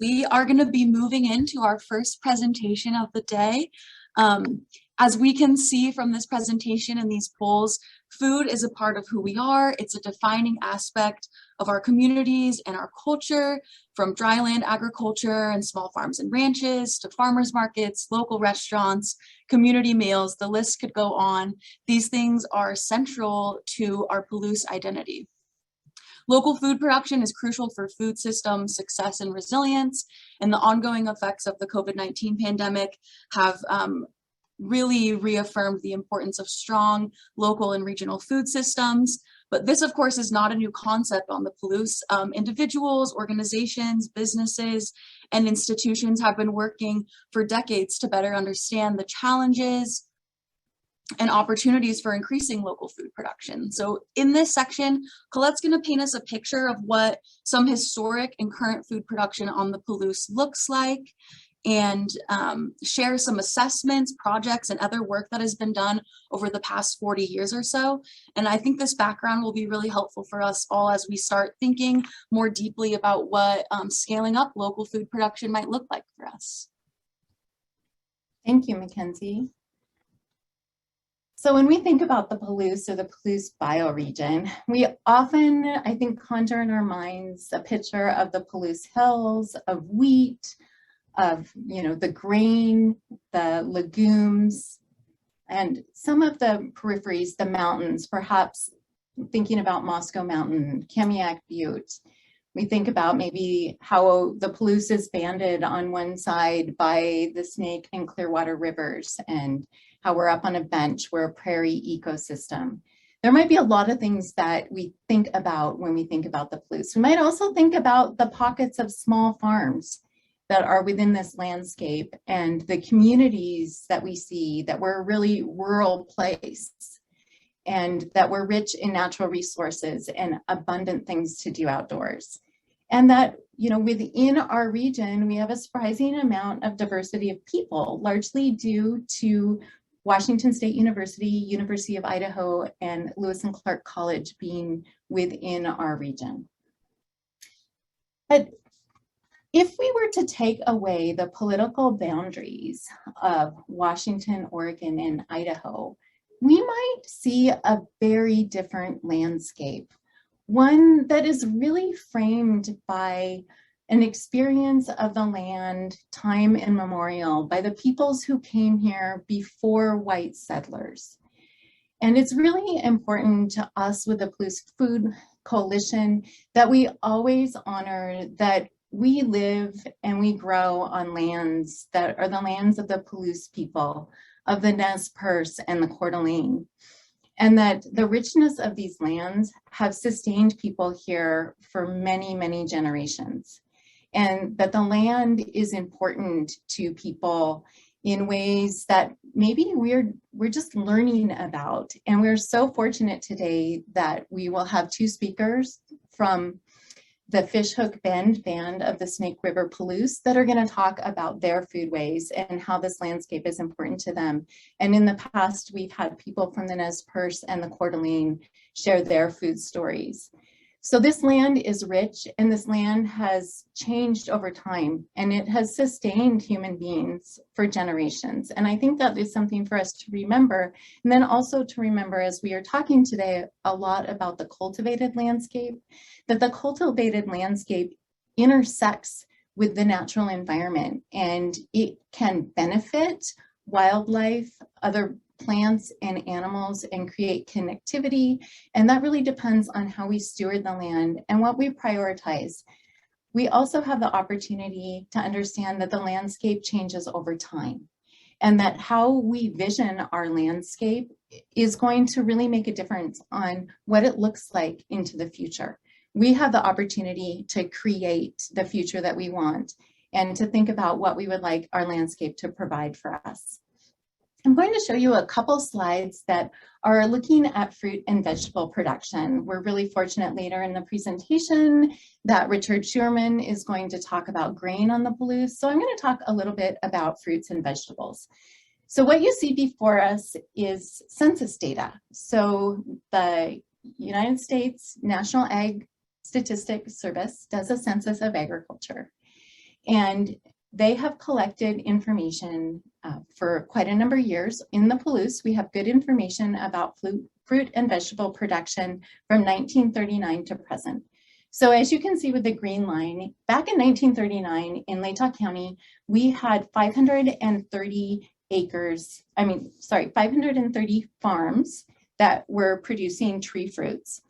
We are going to be moving into our first presentation of the day. As we can see from this presentation and these polls, food is a part of who we are. It's a defining aspect of our communities and our culture, from dryland agriculture and small farms and ranches to farmers markets, local restaurants, community meals. The list could go on. These things are central to our Palouse identity. Local food production is crucial for food system success and resilience, and the ongoing effects of the COVID-19 pandemic have really reaffirmed the importance of strong local and regional food systems. But this, of course, is not a new concept on the Palouse. Individuals, organizations, businesses, and institutions have been working for decades to better understand the challenges and opportunities for increasing local food production. So in this section, Colette's going to paint us a picture of what some historic and current food production on the Palouse looks like, and share some assessments, projects, and other work that has been done over the past 40 years or so. And I think this background will be really helpful for us all as we start thinking more deeply about what scaling up local food production might look like for us. Thank you, Mackenzie. So when we think about the Palouse or the Palouse bioregion, we often, I think, conjure in our minds a picture of the Palouse hills, of wheat, of, the grain, the legumes, and some of the peripheries, the mountains, perhaps thinking about Moscow Mountain, Kamiak Butte. We think about maybe how the Palouse is banded on one side by the Snake and Clearwater rivers, and how we're up on a bench, we're a prairie ecosystem. There might be a lot of things that we think about when we think about the Palouse. We might also think about the pockets of small farms that are within this landscape and the communities that we see, that we're a really rural place and that we're rich in natural resources and abundant things to do outdoors. And that, within our region, we have a surprising amount of diversity of people, largely due to Washington State University, University of Idaho, and Lewis and Clark College being within our region. But if we were to take away the political boundaries of Washington, Oregon, and Idaho, we might see a very different landscape, one that is really framed by an experience of the land, time immemorial, by the peoples who came here before white settlers. And it's really important to us with the Palouse Food Coalition that we always honor that we live and we grow on lands that are the lands of the Palouse people, of the Nez Perce and the Coeur d'Alene, and that the richness of these lands have sustained people here for many, many generations. And that the land is important to people in ways that maybe we're just learning about. And we're so fortunate today that we will have two speakers from the Fishhook Bend Band of the Snake River Palouse that are going to talk about their foodways and how this landscape is important to them. And in the past, we've had people from the Nez Perce and the Coeur d'Alene share their food stories. So this land is rich, and this land has changed over time, and it has sustained human beings for generations. And I think that is something for us to remember. And then also to remember, as we are talking today a lot about the cultivated landscape, that the cultivated landscape intersects with the natural environment, and it can benefit wildlife, other plants and animals, and create connectivity. And that really depends on how we steward the land and what we prioritize. We also have the opportunity to understand that the landscape changes over time, and that how we vision our landscape is going to really make a difference on what it looks like into the future. We have the opportunity to create the future that we want and to think about what we would like our landscape to provide for us. I'm going to show you a couple slides that are looking at fruit and vegetable production. We're really fortunate later in the presentation that Richard Schuerman is going to talk about grain on the Palouse. So I'm going to talk a little bit about fruits and vegetables. So what you see before us is census data. So the United States National Ag Statistics Service does a census of agriculture. And they have collected information for quite a number of years. In the Palouse, we have good information about fruit and vegetable production from 1939 to present. So as you can see with the green line, back in 1939 in Latah County, we had 530 farms that were producing tree fruits.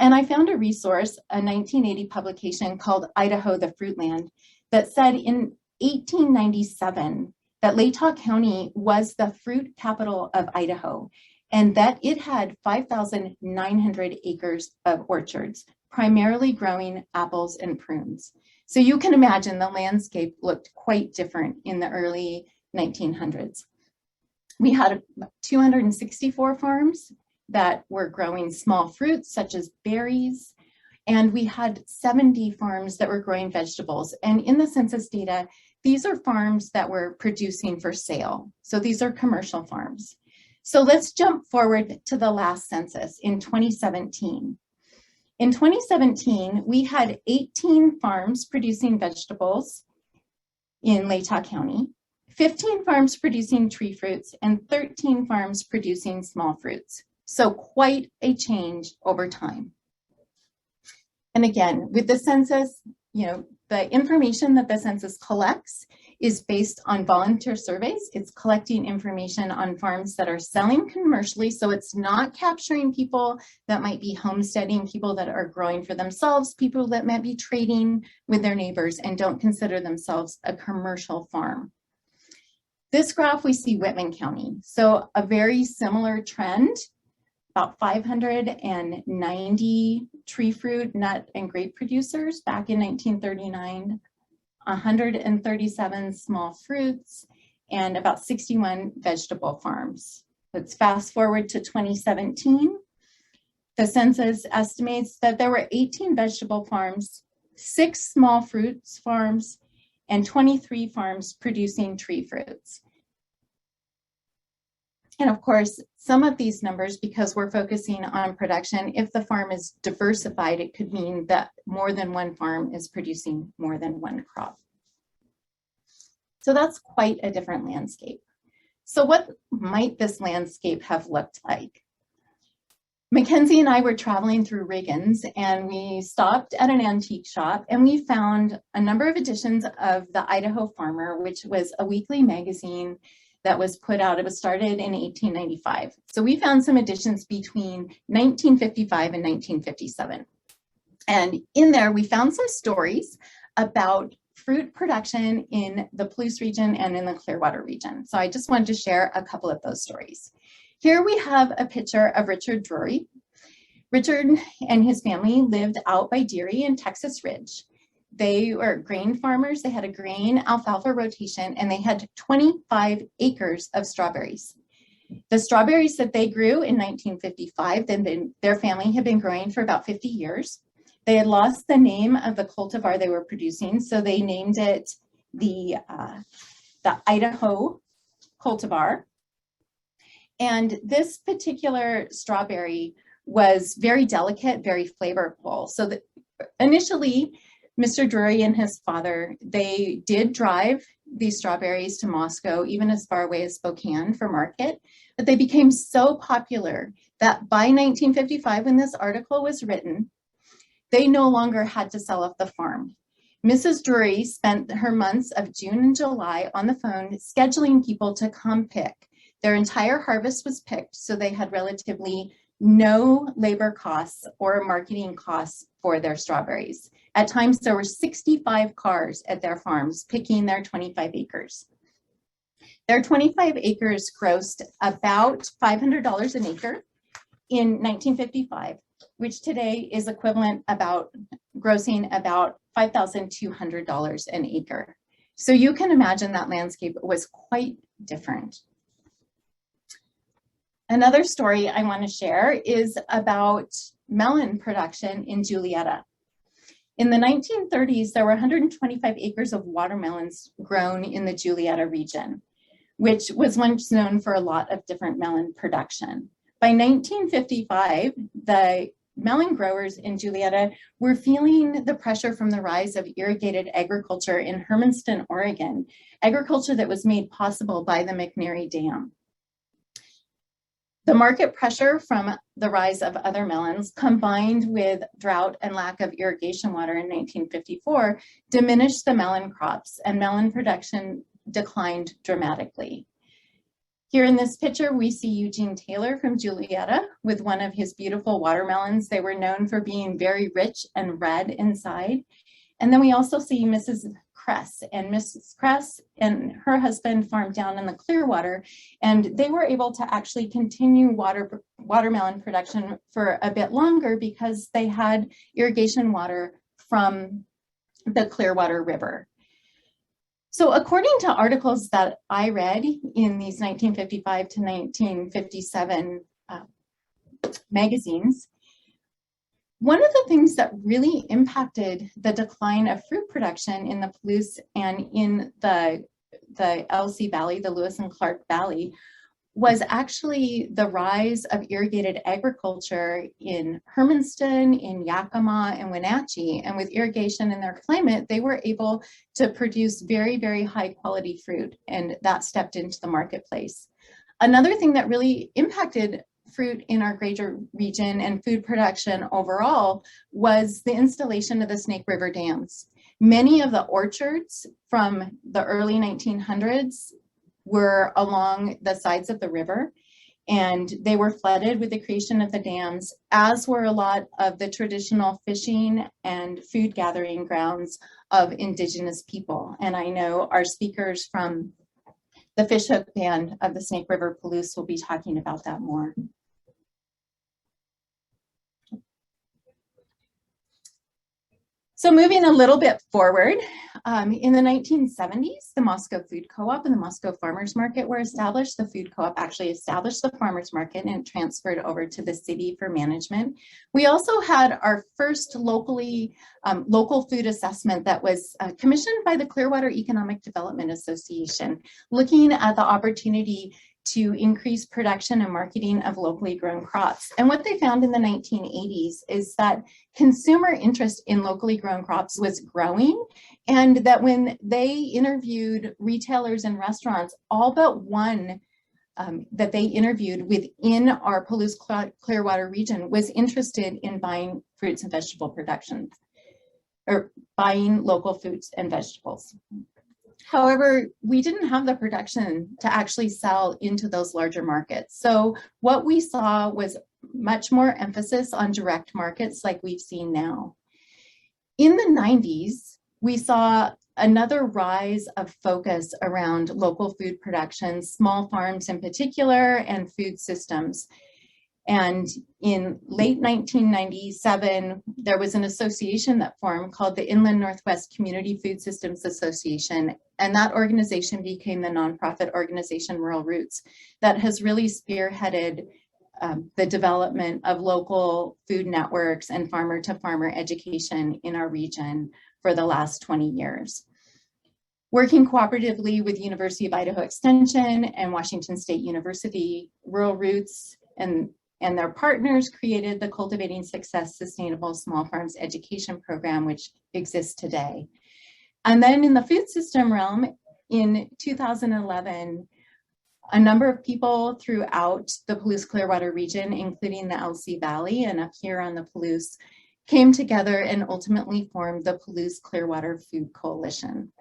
And I found a resource, a 1980 publication called Idaho, the Fruitland, that said in 1897 that Latah County was the fruit capital of Idaho, and that it had 5,900 acres of orchards, primarily growing apples and prunes. So you can imagine the landscape looked quite different in the early 1900s. We had 264 farms that were growing small fruits such as berries, and we had 70 farms that were growing vegetables. And in the census data, these are farms that were producing for sale. So these are commercial farms. So let's jump forward to the last census in 2017. In 2017, we had 18 farms producing vegetables in Latah County, 15 farms producing tree fruits, and 13 farms producing small fruits. So quite a change over time. And again, with the census, the information that the census collects is based on volunteer surveys. It's collecting information on farms that are selling commercially. So it's not capturing people that might be homesteading, people that are growing for themselves, people that might be trading with their neighbors and don't consider themselves a commercial farm. This graph, we see Whitman County. So a very similar trend, about 590 tree fruit, nut, and grape producers back in 1939, 137 small fruits, and about 61 vegetable farms. Let's fast forward to 2017. The census estimates that there were 18 vegetable farms, 6 small fruits farms, and 23 farms producing tree fruits. And of course, some of these numbers, because we're focusing on production, if the farm is diversified, it could mean that more than one farm is producing more than one crop. So that's quite a different landscape. So what might this landscape have looked like? Mackenzie and I were traveling through Riggins, and we stopped at an antique shop, and we found a number of editions of the Idaho Farmer, which was a weekly magazine that was put out. It was started in 1895. So we found some editions between 1955 and 1957. And in there, we found some stories about fruit production in the Palouse region and in the Clearwater region. So I just wanted to share a couple of those stories. Here we have a picture of Richard Drury. Richard and his family lived out by Drury in Texas Ridge. They were grain farmers. They had a grain alfalfa rotation, and they had 25 acres of strawberries. The strawberries that they grew in 1955, their family had been growing for about 50 years. They had lost the name of the cultivar they were producing, so they named it the Idaho cultivar. And this particular strawberry was very delicate, very flavorful. So that initially, Mr. Drury and his father, they did drive these strawberries to Moscow, even as far away as Spokane for market, but they became so popular that by 1955, when this article was written, they no longer had to sell off the farm. Mrs. Drury spent her months of June and July on the phone scheduling people to come pick. Their entire harvest was picked, so they had relatively no labor costs or marketing costs for their strawberries. At times, there were 65 cars at their farms picking their 25 acres. Their 25 acres grossed about $500 an acre in 1955, which today is equivalent grossing about $5,200 an acre. So you can imagine that landscape was quite different. Another story I want to share is about melon production in Julieta. In the 1930s, there were 125 acres of watermelons grown in the Julieta region, which was once known for a lot of different melon production. By 1955, the melon growers in Julieta were feeling the pressure from the rise of irrigated agriculture in Hermanston, Oregon, agriculture that was made possible by the McNary Dam. The market pressure from the rise of other melons, combined with drought and lack of irrigation water in 1954, diminished the melon crops, and melon production declined dramatically. Here in this picture, we see Eugene Taylor from Julieta with one of his beautiful watermelons. They were known for being very rich and red inside. And then we also see Mrs. Kress, and Mrs. Kress and her husband farmed down in the Clearwater, and they were able to actually continue watermelon production for a bit longer because they had irrigation water from the Clearwater River. So according to articles that I read in these 1955 to 1957 magazines, one of the things that really impacted the decline of fruit production in the Palouse and in the LC Valley, the Lewis and Clark Valley, was actually the rise of irrigated agriculture in Hermanston, in Yakima, and Wenatchee. And with irrigation in their climate, they were able to produce very, very high quality fruit, and that stepped into the marketplace. Another thing that really impacted fruit in our greater region and food production overall was the installation of the Snake River dams. Many of the orchards from the early 1900s were along the sides of the river, and they were flooded with the creation of the dams, as were a lot of the traditional fishing and food gathering grounds of Indigenous people. And I know our speakers from the Fishhook Band of the Snake River Palouse will be talking about that more. So moving a little bit forward, in the 1970s, the Moscow Food Co-op and the Moscow Farmers Market were established. The Food Co-op actually established the Farmers Market and transferred over to the city for management. We also had our first local food assessment that was commissioned by the Clearwater Economic Development Association, looking at the opportunity to increase production and marketing of locally grown crops. And what they found in the 1980s is that consumer interest in locally grown crops was growing, and that when they interviewed retailers and restaurants, all but one that they interviewed within our Palouse-Clearwater region was interested in buying fruits and vegetable production, or buying local fruits and vegetables. However, we didn't have the production to actually sell into those larger markets. So what we saw was much more emphasis on direct markets like we've seen now. In the 90s, we saw another rise of focus around local food production, small farms in particular, and food systems. And in late 1997, there was an association that formed called the Inland Northwest Community Food Systems Association. And that organization became the nonprofit organization Rural Roots that has really spearheaded the development of local food networks and farmer-to-farmer education in our region for the last 20 years. Working cooperatively with University of Idaho Extension and Washington State University, Rural Roots and their partners created the Cultivating Success Sustainable Small Farms Education Program, which exists today. And then in the food system realm, in 2011, a number of people throughout the Palouse-Clearwater region, including the LC Valley and up here on the Palouse, came together and ultimately formed the Palouse-Clearwater Food Coalition.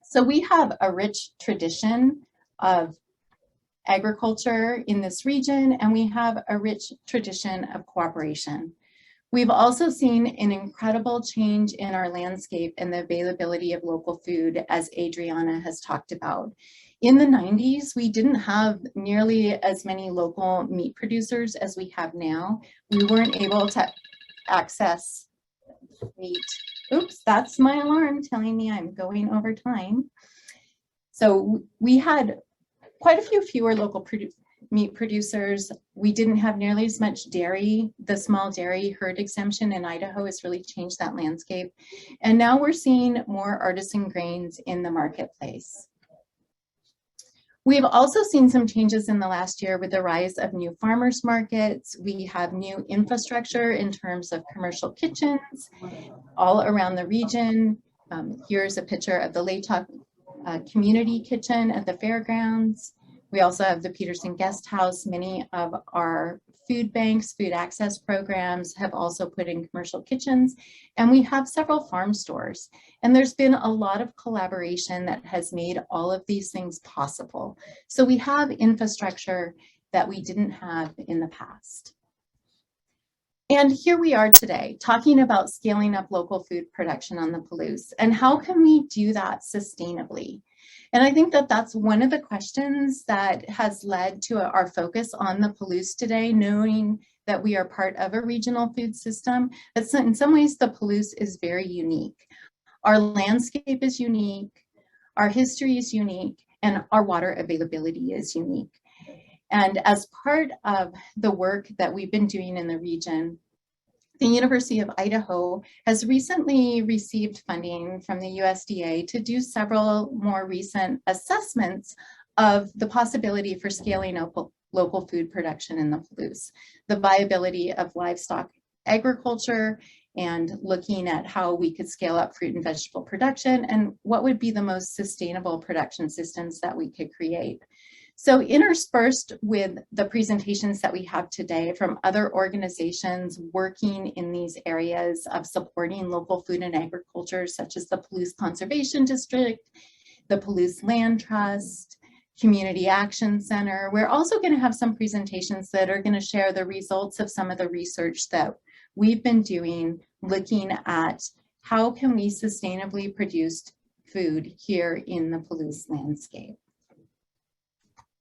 So we have a rich tradition of agriculture in this region, and we have a rich tradition of cooperation. We've also seen an incredible change in our landscape and the availability of local food, as Adriana has talked about. In the 90s, we didn't have nearly as many local meat producers as we have now. We weren't able to access meat. Oops, that's my alarm telling me I'm going over time. So we had quite a few fewer local meat producers. We didn't have nearly as much dairy. The small dairy herd exemption in Idaho has really changed that landscape. And now we're seeing more artisan grains in the marketplace. We've also seen some changes in the last year with the rise of new farmers markets. We have new infrastructure in terms of commercial kitchens all around the region. Here's a picture of the Laytalk Community Kitchen at the fairgrounds. We also have the Peterson Guest House. Many of our food banks, food access programs have also put in commercial kitchens, and we have several farm stores. And there's been a lot of collaboration that has made all of these things possible. So we have infrastructure that we didn't have in the past. And here we are today talking about scaling up local food production on the Palouse, and how can we do that sustainably? And I think that that's one of the questions that has led to our focus on the Palouse today, knowing that we are part of a regional food system. But in some ways, the Palouse is very unique. Our landscape is unique, our history is unique, and our water availability is unique. And as part of the work that we've been doing in the region, the University of Idaho has recently received funding from the USDA to do several more recent assessments of the possibility for scaling up local food production in the Palouse, the viability of livestock agriculture, and looking at how we could scale up fruit and vegetable production, and what would be the most sustainable production systems that we could create. So interspersed with the presentations that we have today from other organizations working in these areas of supporting local food and agriculture, such as the Palouse Conservation District, the Palouse Land Trust, Community Action Center, we're also going to have some presentations that are going to share the results of some of the research that we've been doing, looking at how can we sustainably produce food here in the Palouse landscape.